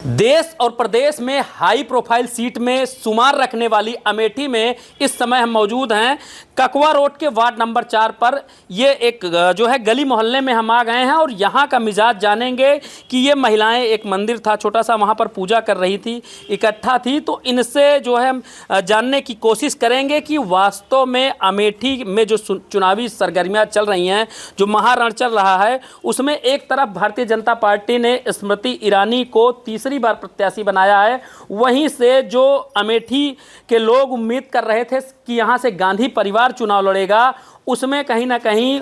देश और प्रदेश में हाई प्रोफाइल सीट में शुमार रखने वाली अमेठी में इस समय हम मौजूद हैं ककवा रोड के वार्ड नंबर 4 पर। ये एक जो है गली मोहल्ले में हम आ गए हैं और यहाँ का मिजाज जानेंगे कि ये महिलाएं, एक मंदिर था छोटा सा, वहाँ पर पूजा कर रही थी, इकट्ठा थी, तो इनसे जो है हम जानने की कोशिश करेंगे कि वास्तव में अमेठी में जो चुनावी सरगर्मियाँ चल रही हैं, जो महारण चल रहा है, उसमें एक तरफ भारतीय जनता पार्टी ने स्मृति ईरानी को तीसरी बार प्रत्याशी बनाया है, वहीं से जो अमेठी के लोग उम्मीद कर रहे थे कि यहाँ से गांधी परिवार चुनाव लड़ेगा, उसमें कहीं ना कहीं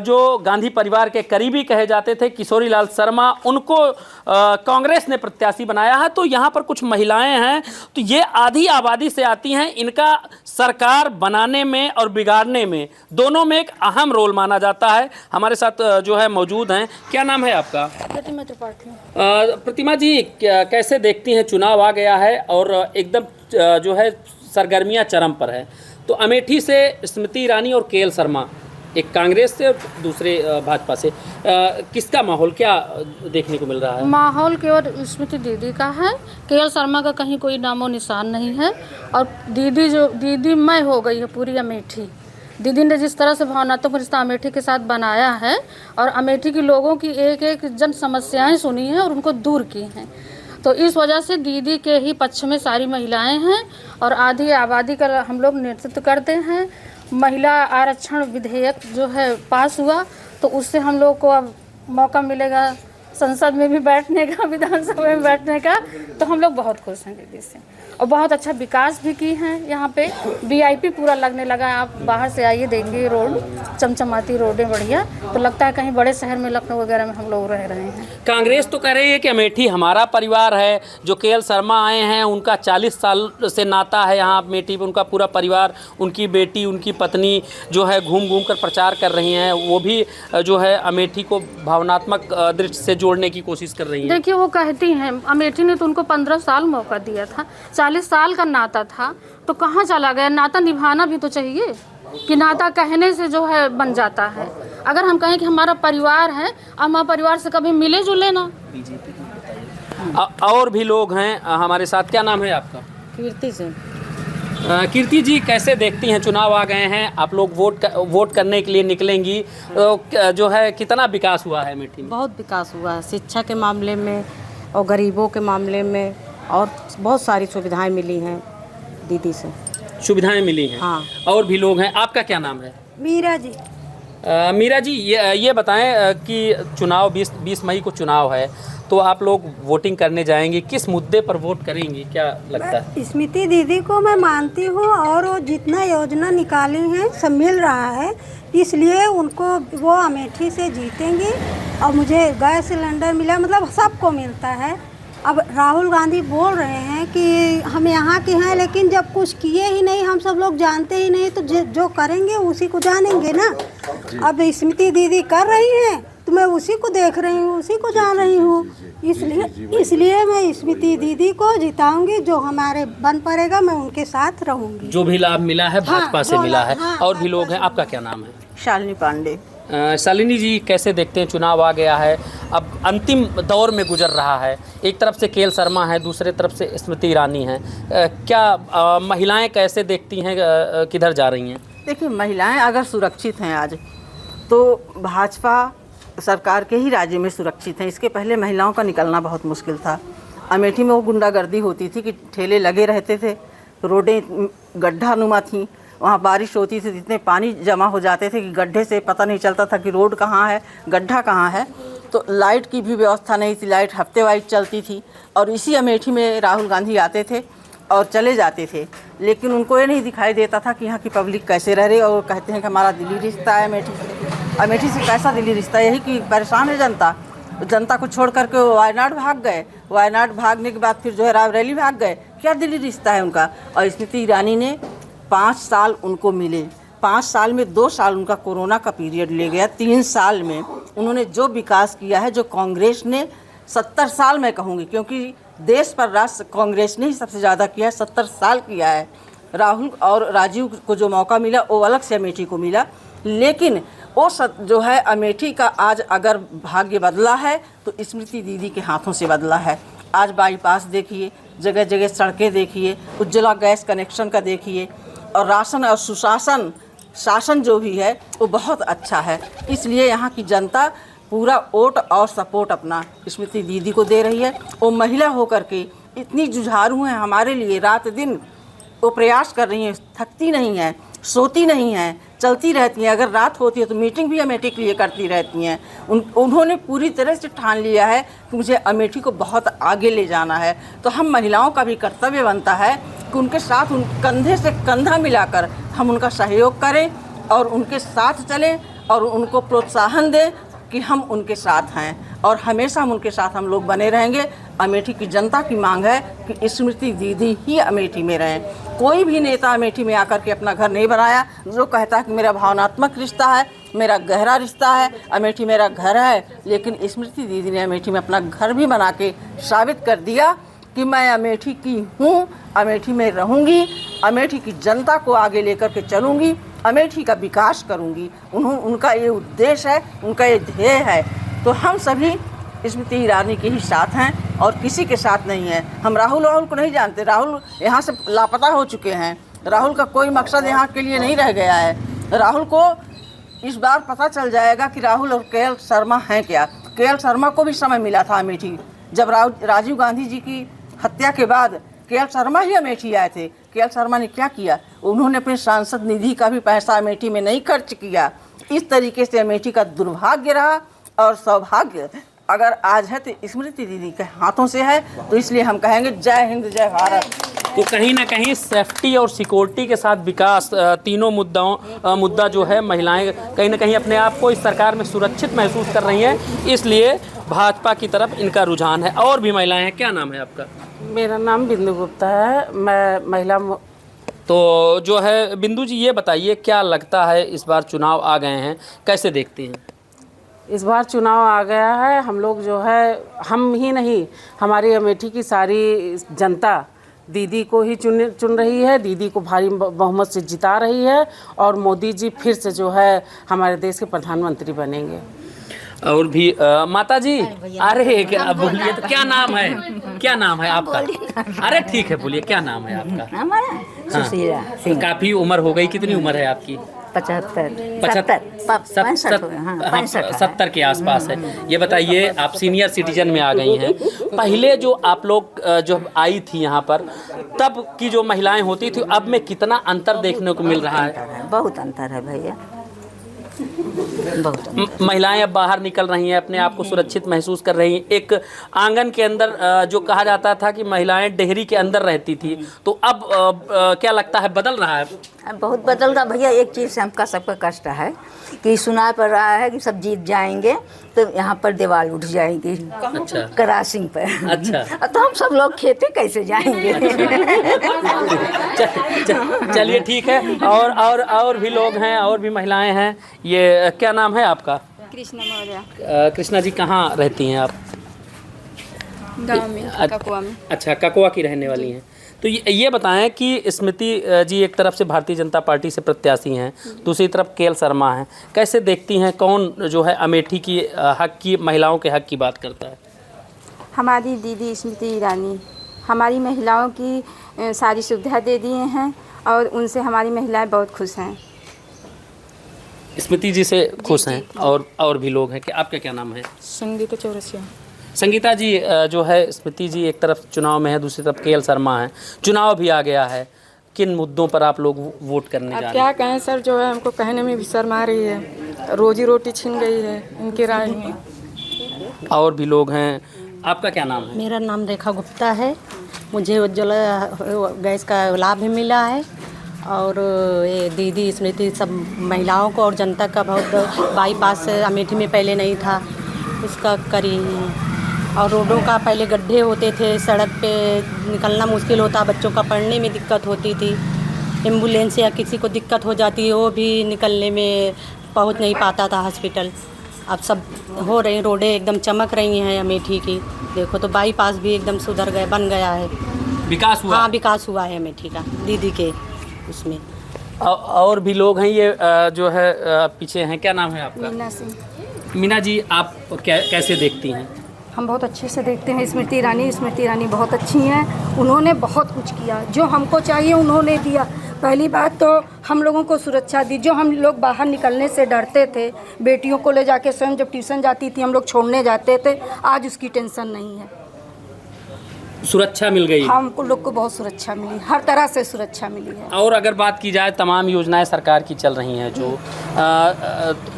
जो गांधी परिवार के करीबी कहे जाते थे किशोरी लाल शर्मा, उनको कांग्रेस ने प्रत्याशी बनाया है। तो यहाँ पर कुछ महिलाएं हैं, तो ये आधी आबादी से आती हैं, इनका सरकार बनाने में और बिगाड़ने में दोनों में एक अहम रोल माना जाता है। हमारे साथ जो है मौजूद हैं। क्या नाम है आपका? प्रतिमा त्रिपाठी। प्रतिमा जी, कैसे देखती हैं, चुनाव आ गया है और एकदम जो है सरगर्मियाँ चरम पर है, तो अमेठी से स्मृति ईरानी और केएल शर्मा, एक कांग्रेस से और दूसरे भाजपा से, किसका माहौल क्या देखने को मिल रहा है? माहौल की ओर स्मृति दीदी का है, केएल शर्मा का कहीं कोई नामो निशान नहीं है। और दीदी मय हो गई है पूरी अमेठी। दीदी ने जिस तरह से भावनात्मक रिश्ता अमेठी के साथ बनाया है और अमेठी के लोगों की एक एक जन समस्याएं सुनी हैं और उनको दूर की हैं, तो इस वजह से दीदी के ही पक्ष में सारी महिलाएं हैं और आधी आबादी का हम लोग नेतृत्व करते हैं। महिला आरक्षण विधेयक जो है पास हुआ, तो उससे हम लोग को अब मौका मिलेगा संसद में भी बैठने का, विधानसभा में बैठने का, तो हम लोग बहुत खुश हैं दीदी से। और बहुत अच्छा विकास भी की हैं। यहाँ पे वीआईपी पूरा लगने लगा है। आप बाहर से आइए, देंगे रोड चमचमाती रोडें बढ़िया, तो लगता है कहीं बड़े शहर में, लखनऊ वगैरह में हम लोग रह रहे हैं। कांग्रेस तो कह रही है कि अमेठी हमारा परिवार है। जो केएल शर्मा आए हैं, उनका 40 साल से नाता है यहाँ अमेठी में, उनका पूरा परिवार, उनकी बेटी, उनकी पत्नी जो है घूम घूम कर प्रचार कर रही हैं, वो भी जो है अमेठी को भावनात्मक दृष्टि से जोड़ने की कोशिश कर रही हैं। देखिए, वो कहती हैं, अमेठी ने तो उनको 15 साल मौका दिया था, 40 साल का नाता था, तो कहाँ चला गया? नाता निभाना भी तो चाहिए कि नाता कहने से जो है बन जाता है। अगर हम कहें कि हमारा परिवार है, हम परिवार से कभी मिले जुले ना। और भी लोग हैं हमारे साथ। क्या नाम है आपका? कीर्ति से। कीर्ति जी, कैसे देखती हैं, चुनाव आ गए हैं, आप लोग वोट करने के लिए निकलेंगी, तो जो है कितना विकास हुआ है अमेठी में? बहुत विकास हुआ है, शिक्षा के मामले में और गरीबों के मामले में, और बहुत सारी सुविधाएं मिली हैं दीदी से। सुविधाएं मिली हैं? हाँ। और भी लोग हैं। आपका क्या नाम है? मीरा जी। मीरा जी, ये बताएं कि चुनाव 20 मई को चुनाव है, तो आप लोग वोटिंग करने जाएंगे, किस मुद्दे पर वोट करेंगी, क्या लगता है? स्मृति दीदी को मैं मानती हूँ और वो जितना योजना निकाली है सब मिल रहा है, इसलिए उनको वो अमेठी से जीतेंगी। और मुझे गैस सिलेंडर मिला, मतलब सबको मिलता है। अब राहुल गांधी बोल रहे हैं कि हम यहाँ के हैं, लेकिन जब कुछ किए ही नहीं, हम सब लोग जानते ही नहीं, तो जो करेंगे उसी को जानेंगे ना। अब स्मृति दीदी कर रही हैं तो मैं उसी को देख रही हूँ, उसी को जान रही हूँ, इसलिए मैं स्मृति दीदी को जिताऊंगी। जो हमारे बन पड़ेगा मैं उनके साथ रहूंगी। जो भी लाभ मिला है भाजपा से मिला है। हाँ, और भी लोग हैं। आपका क्या नाम है? शालिनी पांडे। शालिनी जी, कैसे देखते हैं, चुनाव आ गया है, अब अंतिम दौर में गुजर रहा है, एक तरफ से केएल शर्मा है, दूसरे तरफ से स्मृति ईरानी है, क्या महिलाएं कैसे देखती हैं, किधर जा रही हैं? देखिए, महिलाएं अगर सुरक्षित हैं आज, तो भाजपा सरकार के ही राज्य में सुरक्षित हैं। इसके पहले महिलाओं का निकलना बहुत मुश्किल था। अमेठी में वो गुंडागर्दी होती थी कि ठेले लगे रहते थे, रोडें गड्ढानुमा थीं, वहाँ बारिश होती थी, इतने पानी जमा हो जाते थे कि गड्ढे से पता नहीं चलता था कि रोड कहाँ है, गड्ढा कहाँ है। तो लाइट की भी व्यवस्था नहीं थी, लाइट हफ्ते वाइज चलती थी। और इसी अमेठी में राहुल गांधी आते थे और चले जाते थे, लेकिन उनको ये नहीं दिखाई देता था कि यहाँ की पब्लिक कैसे रह रही। और कहते हैं कि हमारा दिली रिश्ता है अमेठी से। अमेठी से कैसा दिली रिश्ता? यही कि परेशान है जनता को छोड़ करके वो वायनाड भाग गए। वायनाड भागने के बाद फिर जो है रायबरेली भाग गए। क्या दिली रिश्ता है उनका? और स्मृति ईरानी ने 5 साल उनको मिले, 5 साल में 2 साल उनका कोरोना का पीरियड ले गया। 3 साल में उन्होंने जो विकास किया है, जो कांग्रेस ने 70 साल मैं कहूँगी, क्योंकि देश पर राष्ट्र कांग्रेस ने ही सबसे ज़्यादा किया है, 70 साल किया है। राहुल और राजीव को जो मौका मिला वो अलग से अमेठी को मिला, लेकिन वो जो है अमेठी का आज अगर भाग्य बदला है तो स्मृति दीदी के हाथों से बदला है। आज बाईपास देखिए, जगह जगह सड़कें देखिए, उज्ज्वला गैस कनेक्शन का देखिए, और राशन और सुशासन शासन जो भी है वो बहुत अच्छा है। इसलिए यहाँ की जनता पूरा वोट और सपोर्ट अपना स्मृति दीदी को दे रही है। वो महिला होकर के इतनी जुझारू हैं हमारे लिए, रात दिन वो प्रयास कर रही हैं, थकती नहीं हैं, सोती नहीं हैं, चलती रहती हैं। अगर रात होती है तो मीटिंग भी अमेठी के लिए करती रहती हैं। उन्होंने पूरी तरह से ठान लिया है कि मुझे अमेठी को बहुत आगे ले जाना है। तो हम महिलाओं का भी कर्तव्य बनता है कि उनके साथ कंधे से कंधा मिलाकर हम उनका सहयोग करें और उनके साथ चलें और उनको प्रोत्साहन दें कि हम उनके साथ हैं और हमेशा हम उनके साथ हम लोग बने रहेंगे। अमेठी की जनता की मांग है कि स्मृति दीदी ही अमेठी में रहें। कोई भी नेता अमेठी में आकर के अपना घर नहीं बनाया जो कहता है कि मेरा भावनात्मक रिश्ता है, मेरा गहरा रिश्ता है, अमेठी मेरा घर है। लेकिन स्मृति दीदी ने अमेठी में अपना घर भी बना के साबित कर दिया कि मैं अमेठी की हूँ, अमेठी में रहूँगी, अमेठी की जनता को आगे लेकर के चलूँगी, अमेठी का विकास करूँगी। उनका ये उद्देश्य है, उनका ये ध्येय है। तो हम सभी स्मृति ईरानी के ही साथ हैं और किसी के साथ नहीं है। हम राहुल को नहीं जानते, राहुल यहाँ से लापता हो चुके हैं। राहुल का कोई मकसद यहाँ के लिए नहीं रह गया है। राहुल को इस बार पता चल जाएगा कि राहुल और के.एल. शर्मा हैं क्या। के.एल. शर्मा को भी समय मिला था अमेठी, जब राजीव गांधी जी की हत्या के बाद के.एल. शर्मा ही अमेठी आए थे। के.एल. शर्मा ने क्या किया, उन्होंने अपने सांसद निधि का भी पैसा अमेठी में नहीं खर्च किया। इस तरीके से अमेठी का दुर्भाग्य रहा और सौभाग्य अगर आज है तो स्मृति दीदी के हाथों से है। तो इसलिए हम कहेंगे जय हिंद जय भारत। तो कहीं ना कहीं सेफ्टी और सिक्योरिटी के साथ विकास, तीनों मुद्दा जो है, महिलाएं कहीं ना कहीं अपने आप को इस सरकार में सुरक्षित महसूस कर रही हैं, इसलिए भाजपा की तरफ इनका रुझान है। और भी महिलाएं हैं, क्या नाम है आपका? मेरा नाम बिंदु गुप्ता है, मैं महिला। तो जो है बिंदु जी, ये बताइए क्या लगता है इस बार चुनाव आ गए हैं, कैसे देखती हैं? इस बार चुनाव आ गया है, हम लोग जो है, हम ही नहीं, हमारी अमेठी की सारी जनता दीदी को ही चुन रही है, दीदी को भारी बहुमत से जिता रही है और मोदी जी फिर से जो है हमारे देश के प्रधानमंत्री बनेंगे। और भी माता जी, अरे क्या बोलिए, तो क्या नाम है, क्या नाम है आपका? अरे ठीक है, बोलिए क्या नाम है आपका? सुशीला सिंह। काफी उम्र हो गई, कितनी उम्र है आपकी? 70 के आसपास है। ये बताइए, आप सीनियर सिटीजन में आ गई हैं, पहले जो आप लोग जब आई थी यहाँ पर, तब की जो महिलाएं होती थी, अब में कितना अंतर देखने को मिल रहा है? बहुत अंतर है भैया, बहुत। महिलाएं अब बाहर निकल रही हैं, अपने आप को सुरक्षित महसूस कर रही हैं। एक आंगन के अंदर जो कहा जाता था कि महिलाएं डेहरी के अंदर रहती थी, तो अब क्या लगता है बदल रहा है? बहुत बदल रहा भैया। एक चीज़ से हमका सबका कष्ट है कि सुना पड़ रहा है कि सब जीत जाएंगे तो यहाँ पर दीवार उठ जाएगी। अच्छा। क्रॉसिंग पर। अच्छा। तो हम सब लोग खेते कैसे जाएंगे? चलिए ठीक है। और भी लोग हैं, और भी महिलाएं हैं। ये क्या नाम है आपका? कृष्णा मौर्य। कृष्णा जी, कहाँ रहती हैं आप? गांव में, ककुआ में। अच्छा, ककुआ की रहने वाली हैं। तो ये बताएं कि स्मृति जी एक तरफ से भारतीय जनता पार्टी से प्रत्याशी हैं, दूसरी तरफ के.एल. शर्मा हैं, कैसे देखती हैं कौन जो है अमेठी की हक की, महिलाओं के हक की बात करता है? हमारी दीदी स्मृति ईरानी हमारी महिलाओं की सारी सुविधा दे दिए हैं और उनसे हमारी महिलाएं बहुत खुश हैं। स्मृति जी से खुश हैं। और भी लोग हैं कि आपका क्या नाम है? संगीता चौरसिया। संगीता जी, जो है स्मृति जी एक तरफ चुनाव में है, दूसरी तरफ के.एल. शर्मा है, चुनाव भी आ गया है, किन मुद्दों पर आप लोग वोट करने जा रहे हैं? क्या कहें सर, जो है हमको कहने में भी शर्म आ रही है, रोजी रोटी छिन गई है इनकी राय में। और भी लोग हैं, आपका क्या नाम है? मेरा नाम रेखा गुप्ता है, मुझे उज्ज्वला गैस का लाभ भी मिला है और ये दीदी स्मृति सब महिलाओं को और जनता का बहुत बाईपास अमेठी में पहले नहीं था, उसका करी है। और रोडों का पहले गड्ढे होते थे, सड़क पे निकलना मुश्किल होता, बच्चों का पढ़ने में दिक्कत होती थी, एम्बुलेंस या किसी को दिक्कत हो जाती वो भी निकलने में पहुंच नहीं पाता था हॉस्पिटल। अब सब हो रही, रोडें एकदम चमक रही हैं अमेठी की, देखो तो बाईपास भी एकदम सुधर गए, बन गया है, विकास हुआ। हाँ, विकास हुआ है अमेठी का दीदी के उसमें। और भी लोग हैं, ये जो है पीछे हैं, क्या नाम है आपका? मीना सिंह। मीना जी, आप कैसे देखती हैं हम बहुत अच्छे से देखते हैं स्मृति ईरानी बहुत अच्छी हैं। उन्होंने बहुत कुछ किया, जो हमको चाहिए उन्होंने दिया। पहली बात तो हम लोगों को सुरक्षा दी, जो हम लोग बाहर निकलने से डरते थे, बेटियों को ले जाके स्वयं जब ट्यूशन जाती थी हम लोग छोड़ने जाते थे, आज उसकी टेंशन नहीं है। सुरक्षा मिल गई, हमको लोग को बहुत सुरक्षा मिली, हर तरह से सुरक्षा मिली है। और अगर बात की जाए तमाम योजनाएं सरकार की चल रही हैं जो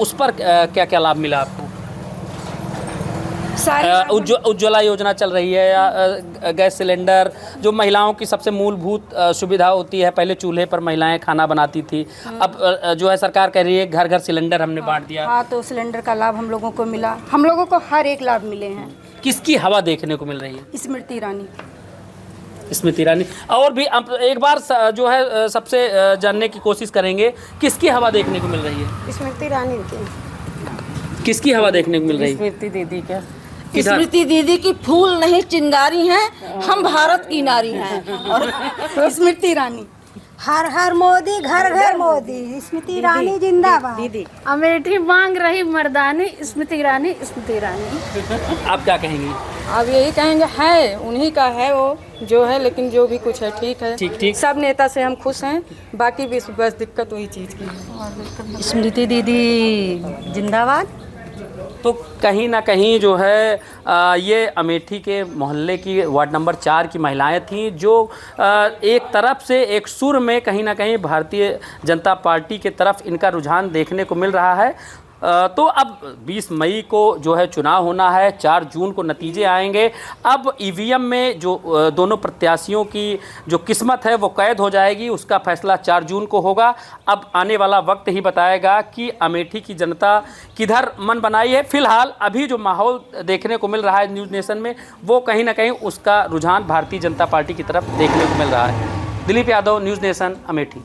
उस पर क्या क्या लाभ मिला आपको? उज्ज्वला योजना चल रही है या गैस सिलेंडर, जो महिलाओं की सबसे मूलभूत सुविधा होती है। पहले चूल्हे पर महिलाएं खाना बनाती थी, अब जो है सरकार कह रही है घर घर सिलेंडर हमने बांट दिया। हाँ, तो सिलेंडर का लाभ हम लोगों को मिला, हम लोगों को हर एक लाभ मिले हैं। किसकी हवा देखने को मिल रही है? स्मृति ईरानी। और भी एक बार जो है सबसे जानने की कोशिश करेंगे, किसकी हवा देखने को मिल रही है? स्मृति ईरानी की। किसकी हवा देखने को मिल रही है? स्मृति दीदी क्या? स्मृति दीदी की फूल नहीं चिंगारी हैं, हम भारत की नारी हैं। और स्मृति ईरानी। हर हर मोदी, घर घर मोदी, स्मृति ईरानी जिंदाबाद। दीदी अमेठी मांग रही मर्दानी, स्मृति ईरानी। आप क्या कहेंगी? अब यही कहेंगे, है उन्हीं का है वो जो है, लेकिन जो भी कुछ है ठीक है। ठीक। सब नेता से हम खुश हैं, बाकी भी बस दिक्कत वही चीज़ की है। स्मृति दीदी जिंदाबाद। तो कहीं ना कहीं जो है ये अमेठी के मोहल्ले की वार्ड नंबर 4 की महिलाएं थीं, जो एक तरफ से एक सुर में कहीं ना कहीं भारतीय जनता पार्टी के तरफ इनका रुझान देखने को मिल रहा है। तो अब 20 मई को जो है चुनाव होना है, 4 जून को नतीजे आएंगे। अब ईवीएम में जो दोनों प्रत्याशियों की जो किस्मत है वो कैद हो जाएगी, उसका फैसला 4 जून को होगा। अब आने वाला वक्त ही बताएगा कि अमेठी की जनता किधर मन बनाई है। फिलहाल अभी जो माहौल देखने को मिल रहा है न्यूज़ नेशन में, वो कहीं ना कहीं उसका रुझान भारतीय जनता पार्टी की तरफ देखने को मिल रहा है। Dilip Yadav, news nation, Amethi.